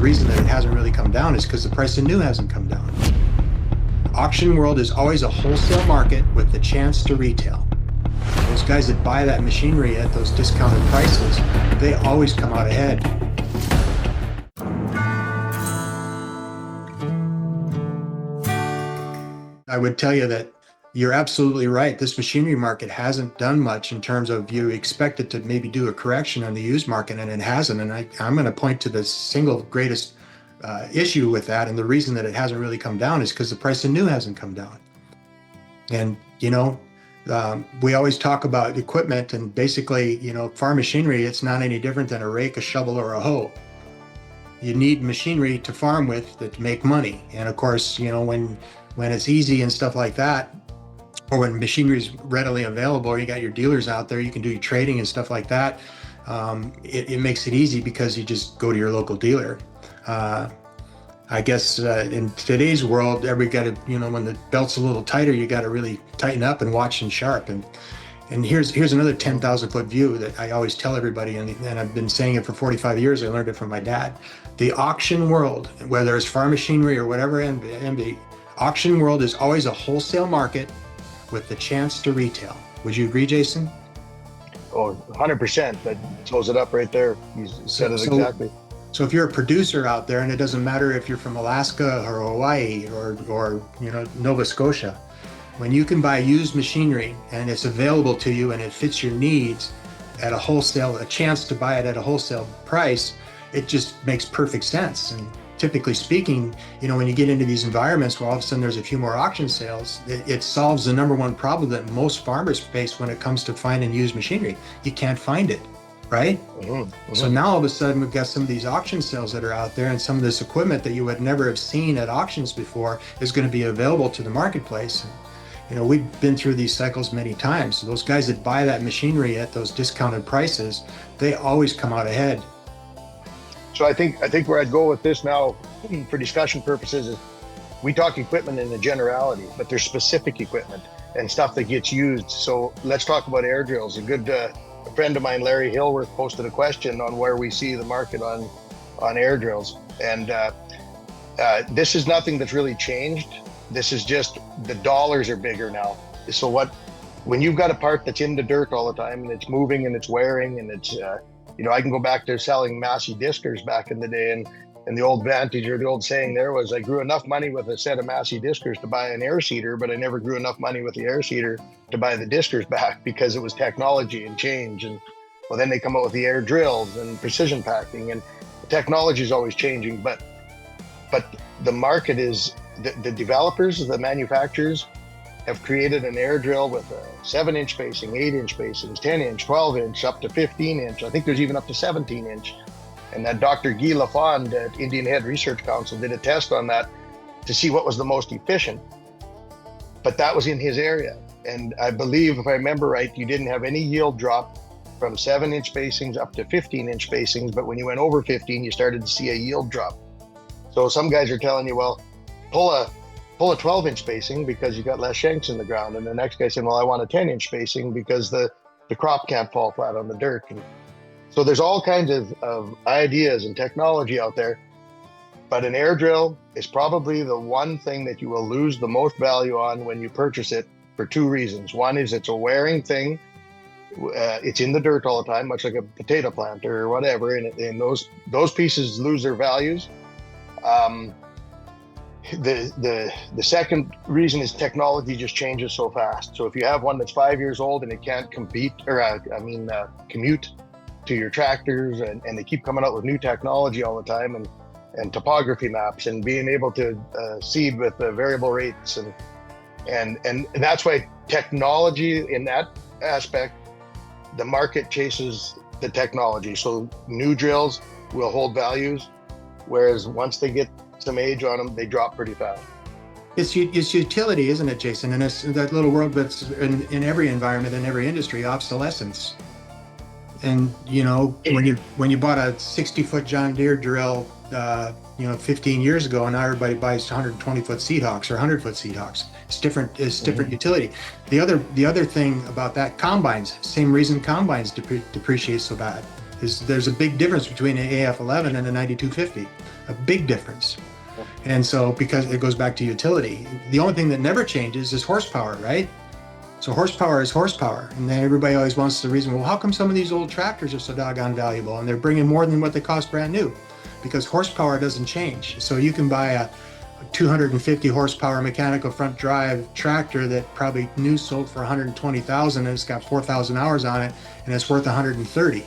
reason that it hasn't really come down is because the price of new hasn't come down. Auction world is always a wholesale market with the chance to retail. Those guys that buy that machinery at those discounted prices, they always come out ahead. I would tell you that you're absolutely right. This machinery market hasn't done much in terms of you expect it to maybe do a correction on the used market, and it hasn't. And I'm going to point to the single greatest issue with that. And the reason that it hasn't really come down is because the price of new hasn't come down. And, we always talk about equipment, and basically, farm machinery, it's not any different than a rake, a shovel, or a hoe. You need machinery to farm with that to make money. And of course, when it's easy and stuff like that, or when machinery is readily available, or you got your dealers out there, you can do your trading and stuff like that. It makes it easy because you just go to your local dealer. I guess in today's world, everybody got to, when the belt's a little tighter, you got to really tighten up and watch and sharp. And here's another 10,000 foot view that I always tell everybody, and I've been saying it for 45 years. I learned it from my dad. The auction world, whether it's farm machinery or whatever, the auction world is always a wholesale market with the chance to retail. Would you agree, Jason? Oh, 100%. That throws it up right there. You said it exactly. So if you're a producer out there, and it doesn't matter if you're from Alaska or Hawaii or Nova Scotia, when you can buy used machinery and it's available to you and it fits your needs at a chance to buy it at a wholesale price, it just makes perfect sense. And typically speaking, when you get into these environments where all of a sudden there's a few more auction sales, it solves the number one problem that most farmers face when it comes to finding used machinery. You can't find it, right? Mm-hmm. So now all of a sudden we've got some of these auction sales that are out there, and some of this equipment that you would never have seen at auctions before is going to be available to the marketplace. And, we've been through these cycles many times. So those guys that buy that machinery at those discounted prices, they always come out ahead. So I think where I'd go with this now, for discussion purposes, is we talk equipment in a generality, but there's specific equipment and stuff that gets used. So let's talk about air drills. A good friend of mine, Larry Hillworth, posted a question on where we see the market on air drills, and this is nothing that's really changed. This is just the dollars are bigger now. So when you've got a part that's in the dirt all the time and it's moving and it's wearing and it's I can go back to selling Massey Diskers back in the day, and the old vantage, or the old saying there was, I grew enough money with a set of Massey Diskers to buy an air seeder, but I never grew enough money with the air seeder to buy the Diskers back, because it was technology and change. And well, then they come out with the air drills and precision packing, and the technology is always changing, but the market is, the developers, the manufacturers have created an air drill with a 7-inch spacing, 8-inch spacings, 10-inch, 12-inch, up to 15-inch. I think there's even up to 17-inch. And that Dr. Guy Lafond at Indian Head Research Council did a test on that to see what was the most efficient. But that was in his area. And I believe, if I remember right, you didn't have any yield drop from 7-inch spacings up to 15-inch spacings. But when you went over 15, you started to see a yield drop. So some guys are telling you, well, pull a 12-inch spacing because you got less shanks in the ground. And the next guy said, well, I want a 10-inch spacing because the crop can't fall flat on the dirt. And so there's all kinds of ideas and technology out there. But an air drill is probably the one thing that you will lose the most value on when you purchase it, for two reasons. One is it's a wearing thing. It's in the dirt all the time, much like a potato planter or whatever. And those pieces lose their values. The second reason is technology just changes so fast. So if you have one that's 5 years old and it can't commute to your tractors, and they keep coming out with new technology all the time, and topography maps, and being able to seed with variable rates, and that's why technology in that aspect, the market chases the technology. So new drills will hold values, whereas once they get some age on them, they drop pretty fast. It's utility, isn't it, Jason? And it's that little world that's in every environment, in every industry, obsolescence. And when you bought a 60-foot John Deere drill 15 years ago, and now everybody buys 120-foot Seahawks or 100-foot Seahawks. It's different utility. The other thing about that, combines, same reason combines depreciate so bad, is there's a big difference between an AF11 and a 9250. a big difference. And so, because it goes back to utility, the only thing that never changes is horsepower, right? So horsepower is horsepower. And then everybody always wants the reason, well, how come some of these old tractors are so doggone valuable and they're bringing more than what they cost brand new? Because horsepower doesn't change. So you can buy a 250 horsepower mechanical front drive tractor that probably new sold for 120,000 and it's got 4,000 hours on it and it's worth 130.